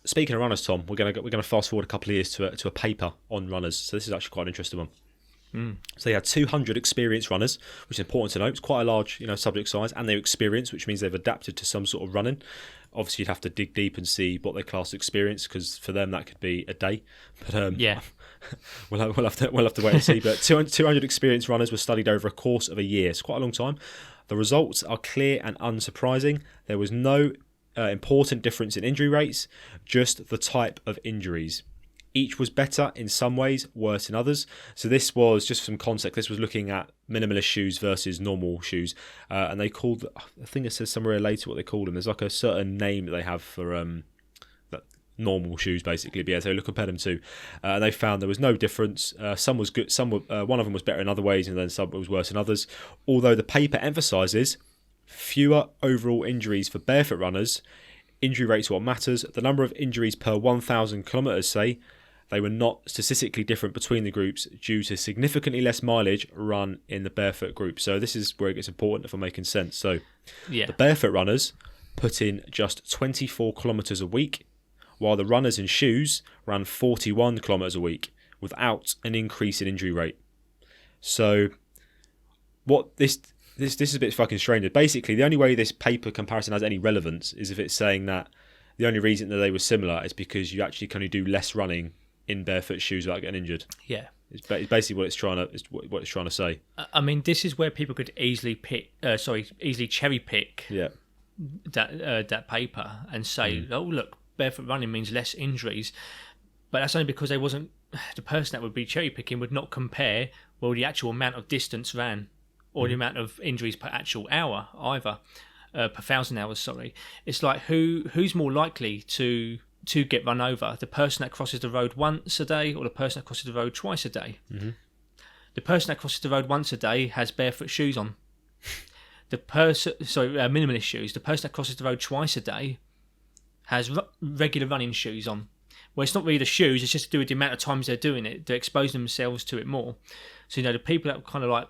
speaking of runners, Tom, we're gonna fast forward a couple of years to a paper on runners. So this is actually quite an interesting one. So they had 200 experienced runners, which is important to note. It's quite a large, subject size, and they're experienced, which means they've adapted to some sort of running. Obviously, you'd have to dig deep and see what they class experience, because for them that could be a day. But Yeah. we'll have to wait and see. But 200 experienced runners were studied over a course of a year. It's quite a long time. The results are clear and unsurprising. There was no important difference in injury rates, just the type of injuries. Each was better in some ways, worse in others. So this was, just some context, this was looking at minimalist shoes versus normal shoes. And they called, I think it says somewhere later what they called them. There's like a certain name that they have for normal shoes, basically. But yeah, so they compared them to. And they found there was no difference. Some was good, some were, one of them was better in other ways, and then some was worse in others. Although the paper emphasises fewer overall injuries for barefoot runners, injury rates are what matters. The number of injuries per 1,000 kilometres, say, they were not statistically different between the groups due to significantly less mileage run in the barefoot group. So this is where it gets important if I'm making sense. So the barefoot runners put in just 24 kilometres a week, while the runners in shoes ran 41 kilometres a week without an increase in injury rate. So what this is a bit fucking strange. Basically, the only way this paper comparison has any relevance is if it's saying that the only reason that they were similar is because you actually can only do less running in barefoot shoes without getting injured. Yeah, it's basically what it's trying to say. I mean, this is where people could easily cherry pick. Yeah. That paper and say, oh look, barefoot running means less injuries, but that's only because the person that would be cherry picking would not compare the actual amount of distance ran or the amount of injuries per actual hour either, per 1,000 hours. Sorry, it's like who's more likely to get run over, the person that crosses the road once a day or the person that crosses the road twice a day? The person that crosses the road once a day has barefoot shoes on. Minimalist shoes. The person that crosses the road twice a day has regular running shoes on. Well, it's not really the shoes, it's just to do with the amount of times they're doing it. They're exposing themselves to it more. So, the people that are kind of like,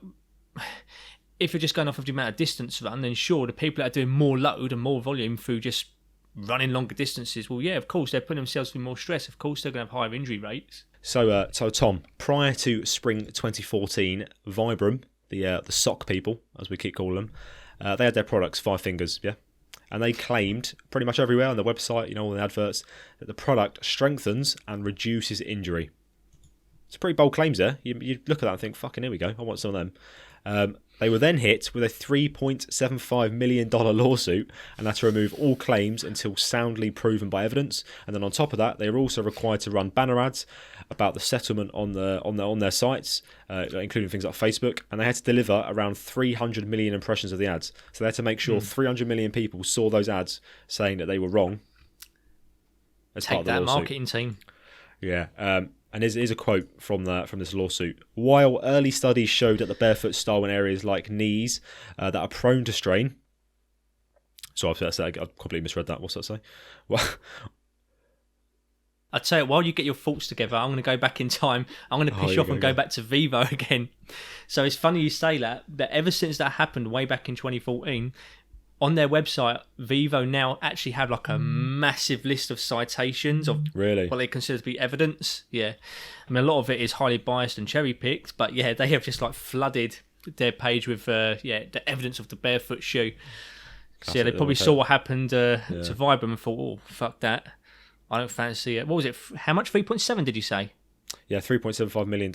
if you're just going off of the amount of distance run, then sure, the people that are doing more load and more volume through just running longer distances, well, yeah, of course, they're putting themselves through more stress. Of course, they're going to have higher injury rates. So Tom, prior to spring 2014, Vibram, the sock people, as we keep calling them, they had their products, Five Fingers, yeah? And they claimed pretty much everywhere on their website, all the adverts, that the product strengthens and reduces injury. It's pretty bold claims there. You look at that and think, fucking, here we go, I want some of them. They were then hit with a $3.75 million lawsuit and had to remove all claims until soundly proven by evidence. And then on top of that, they were also required to run banner ads about the settlement on their sites, including things like Facebook. And they had to deliver around 300 million impressions of the ads. So they had to make sure 300 million people saw those ads saying that they were wrong. As part of the lawsuit. Marketing team. Yeah. And here's a quote from this lawsuit. While early studies showed that the barefoot style in areas like knees that are prone to strain. So I've completely misread that. What's that say? Well, I'd say, while you get your thoughts together, I'm going to go back in time. I'm going to piss you off and go back to Vevo again. So it's funny you say that, but ever since that happened way back in 2014, on their website, Vevo now actually have like a massive list of citations of what they consider to be evidence. Yeah. I mean, a lot of it is highly biased and cherry-picked, but yeah, they have just like flooded their page with the evidence of the barefoot shoe. So yeah, they probably saw what happened to Vibram and thought, oh, fuck that. I don't fancy it. What was it? How much? 3.7 did you say? Yeah, $3.75 million.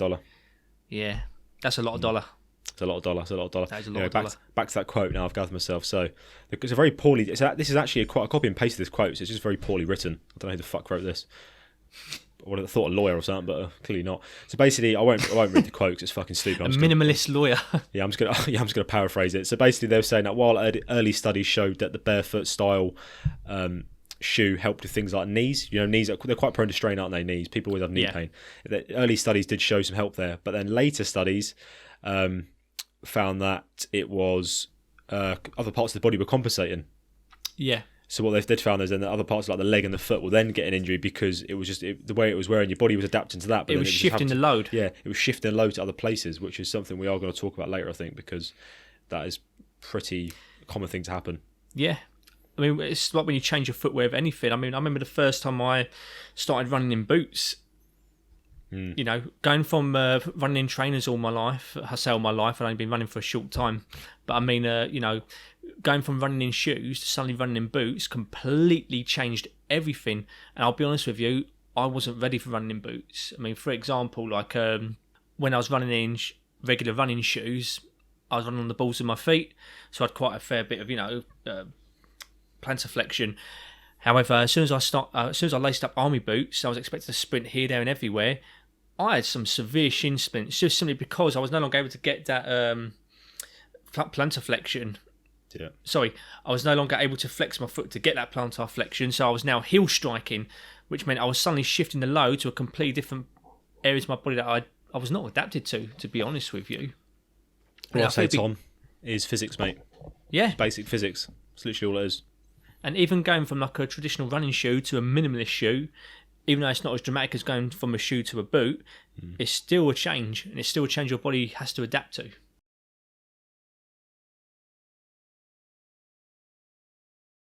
Yeah, that's a lot of dollar. It's a lot of dollar. That is a lot of dollar. Back to that quote now, I've gathered myself. So it's a very poorly... this is actually quite a copy and paste of this quote, so it's just very poorly written. I don't know who the fuck wrote this. I would have thought a lawyer or something, but clearly not. So basically, I won't read the quote because it's fucking stupid. Minimalist lawyer. Yeah, I'm just gonna paraphrase it. So basically, they were saying that while early studies showed that the barefoot style shoe helped with things like knees. Knees they're quite prone to strain, aren't they? Knees. People always have knee pain. The early studies did show some help there, but then later studies found that it was other parts of the body were compensating. Yeah. So what they've found is then the other parts like the leg and the foot will then get an injury because it was just the way it was wearing. Your body was adapting to that. But it was shifting the load. Yeah, it was shifting the load to other places, which is something we are going to talk about later, I think, because that is pretty common thing to happen. Yeah. I mean, it's like when you change your footwear of anything. I mean, I remember the first time I started running in boots. You know, going from running in trainers all my life, I say all my life, I've only been running for a short time. But I mean, you know, going from running in shoes to suddenly running in boots completely changed everything. And I'll be honest with you, I wasn't ready for running in boots. I mean, for example, like when I was running in regular running shoes, I was running on the balls of my feet, so I had quite a fair bit of, you know, plantar flexion. However, as soon as I laced up army boots, I was expected to sprint here, there, and everywhere. I had some severe shin splints just simply because I was no longer able to get that plantar flexion. Yeah. Sorry, I was no longer able to flex my foot to get that plantar flexion, so I was now heel striking, which meant I was suddenly shifting the load to a completely different areas of my body that I was not adapted to be honest with you. What I say, Tom, is physics, mate. Yeah. Basic physics. It's literally all it is. And even going from like a traditional running shoe to a minimalist shoe, even though it's not as dramatic as going from a shoe to a boot, it's still a change, and it's still a change your body has to adapt to.